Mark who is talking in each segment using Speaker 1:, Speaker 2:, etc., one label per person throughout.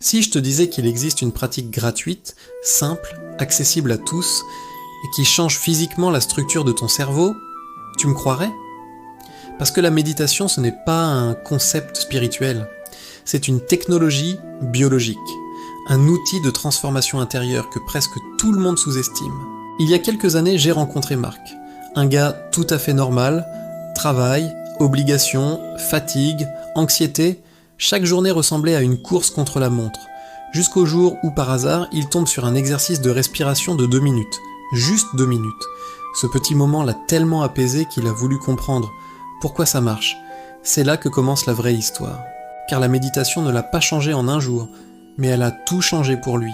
Speaker 1: Si je te disais qu'il existe une pratique gratuite, simple, accessible à tous, et qui change physiquement la structure de ton cerveau, tu me croirais ? Parce que la méditation, ce n'est pas un concept spirituel, c'est une technologie biologique, un outil de transformation intérieure que presque tout le monde sous-estime. Il y a quelques années, j'ai rencontré Marc, un gars tout à fait normal, travail, obligations, fatigue, anxiété, chaque journée ressemblait à une course contre la montre, jusqu'au jour où par hasard, il tombe sur un exercice de respiration de 2 minutes, juste 2 minutes. Ce petit moment l'a tellement apaisé qu'il a voulu comprendre pourquoi ça marche. C'est là que commence la vraie histoire. Car la méditation ne l'a pas changé en un jour, mais elle a tout changé pour lui.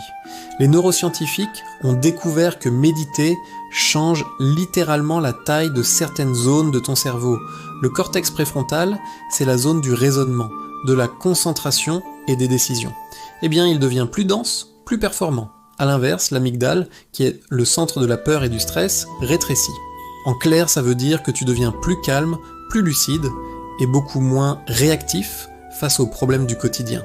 Speaker 1: Les neuroscientifiques ont découvert que méditer change littéralement la taille de certaines zones de ton cerveau. Le cortex préfrontal, c'est la zone du raisonnement, de la concentration et des décisions. Eh bien, il devient plus dense, plus performant. A l'inverse, l'amygdale, qui est le centre de la peur et du stress, rétrécit. En clair, ça veut dire que tu deviens plus calme, plus lucide et beaucoup moins réactif face aux problèmes du quotidien.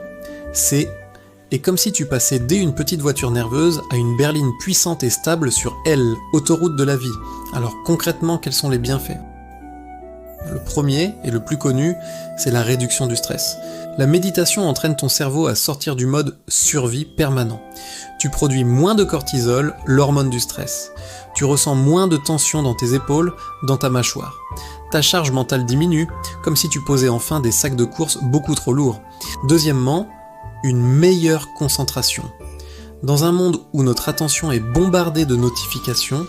Speaker 1: Et comme si tu passais dès une petite voiture nerveuse à une berline puissante et stable sur L, autoroute de la vie. Alors concrètement, quels sont les bienfaits ? Le premier, et le plus connu, c'est la réduction du stress. La méditation entraîne ton cerveau à sortir du mode survie permanent. Tu produis moins de cortisol, l'hormone du stress. Tu ressens moins de tension dans tes épaules, dans ta mâchoire. Ta charge mentale diminue, comme si tu posais enfin des sacs de course beaucoup trop lourds. Deuxièmement, une meilleure concentration. Dans un monde où notre attention est bombardée de notifications,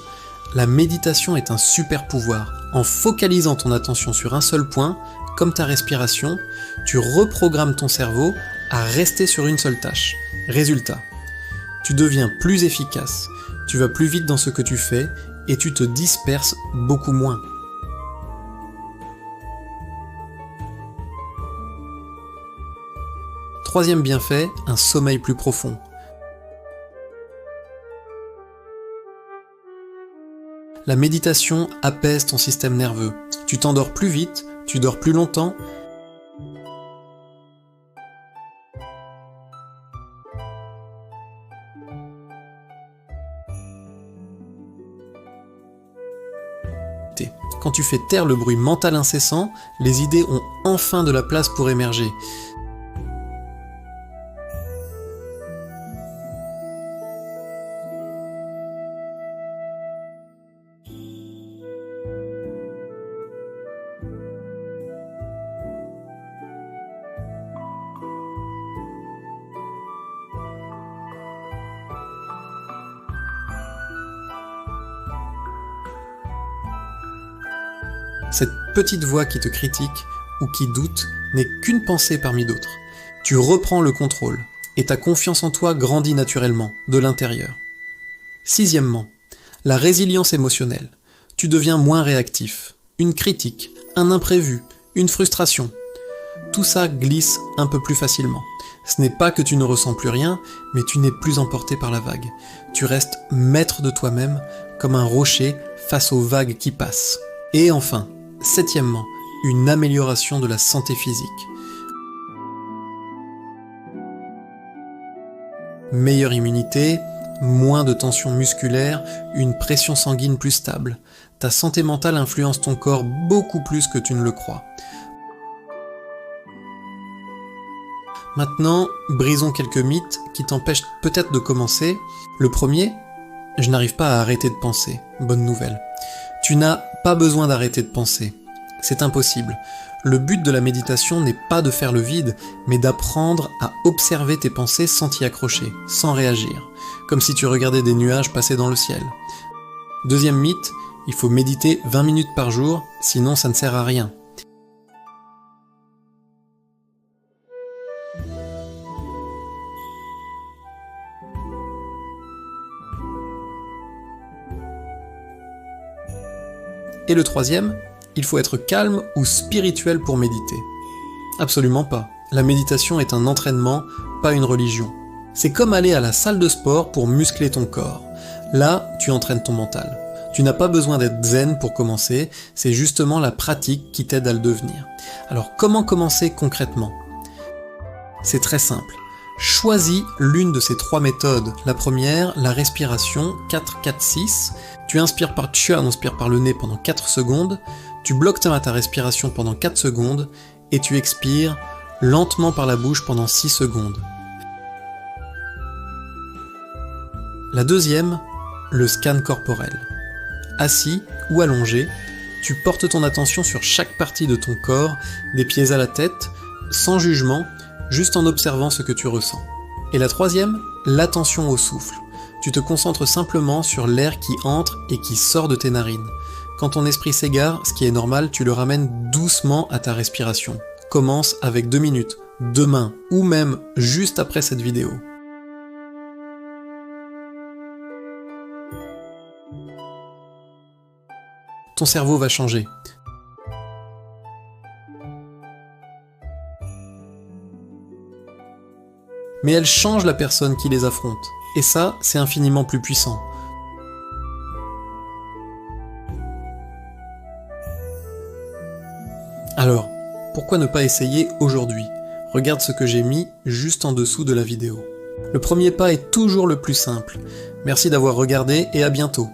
Speaker 1: la méditation est un super pouvoir. En focalisant ton attention sur un seul point, comme ta respiration, tu reprogrammes ton cerveau à rester sur une seule tâche. Résultat, tu deviens plus efficace, tu vas plus vite dans ce que tu fais et tu te disperses beaucoup moins. Troisième bienfait, un sommeil plus profond. La méditation apaise ton système nerveux. Tu t'endors plus vite, tu dors plus longtemps. Quand tu fais taire le bruit mental incessant, les idées ont enfin de la place pour émerger. Cette petite voix qui te critique ou qui doute n'est qu'une pensée parmi d'autres. Tu reprends le contrôle et ta confiance en toi grandit naturellement, de l'intérieur. Sixièmement, la résilience émotionnelle. Tu deviens moins réactif. Une critique, un imprévu, une frustration. Tout ça glisse un peu plus facilement. Ce n'est pas que tu ne ressens plus rien, mais tu n'es plus emporté par la vague. Tu restes maître de toi-même, comme un rocher face aux vagues qui passent. Et enfin, septièmement, une amélioration de la santé physique. Meilleure immunité, moins de tension musculaire, une pression sanguine plus stable. Ta santé mentale influence ton corps beaucoup plus que tu ne le crois. Maintenant, brisons quelques mythes qui t'empêchent peut-être de commencer. Le premier, je n'arrive pas à arrêter de penser. Bonne nouvelle. Tu n'as pas besoin d'arrêter de penser. C'est impossible. Le but de la méditation n'est pas de faire le vide, mais d'apprendre à observer tes pensées sans t'y accrocher, sans réagir, comme si tu regardais des nuages passer dans le ciel. Deuxième mythe, il faut méditer 20 minutes par jour, sinon ça ne sert à rien. Et le troisième, il faut être calme ou spirituel pour méditer. Absolument pas. La méditation est un entraînement, pas une religion. C'est comme aller à la salle de sport pour muscler ton corps. Là, tu entraînes ton mental. Tu n'as pas besoin d'être zen pour commencer, c'est justement la pratique qui t'aide à le devenir. Alors comment commencer concrètement ? C'est très simple. Choisis l'une de ces 3 méthodes. La première, la respiration 4-4-6. Tu inspires par Chuan, inspire par le nez pendant 4 secondes, tu bloques ta respiration pendant 4 secondes et tu expires lentement par la bouche pendant 6 secondes. La deuxième, le scan corporel. Assis ou allongé, tu portes ton attention sur chaque partie de ton corps, des pieds à la tête, sans jugement, juste en observant ce que tu ressens. Et la troisième, l'attention au souffle. Tu te concentres simplement sur l'air qui entre et qui sort de tes narines. Quand ton esprit s'égare, ce qui est normal, tu le ramènes doucement à ta respiration. Commence avec 2 minutes, demain, ou même juste après cette vidéo. Ton cerveau va changer. Mais elles changent la personne qui les affronte. Et ça, c'est infiniment plus puissant. Alors, pourquoi ne pas essayer aujourd'hui? Regarde ce que j'ai mis juste en dessous de la vidéo. Le premier pas est toujours le plus simple. Merci d'avoir regardé et à bientôt.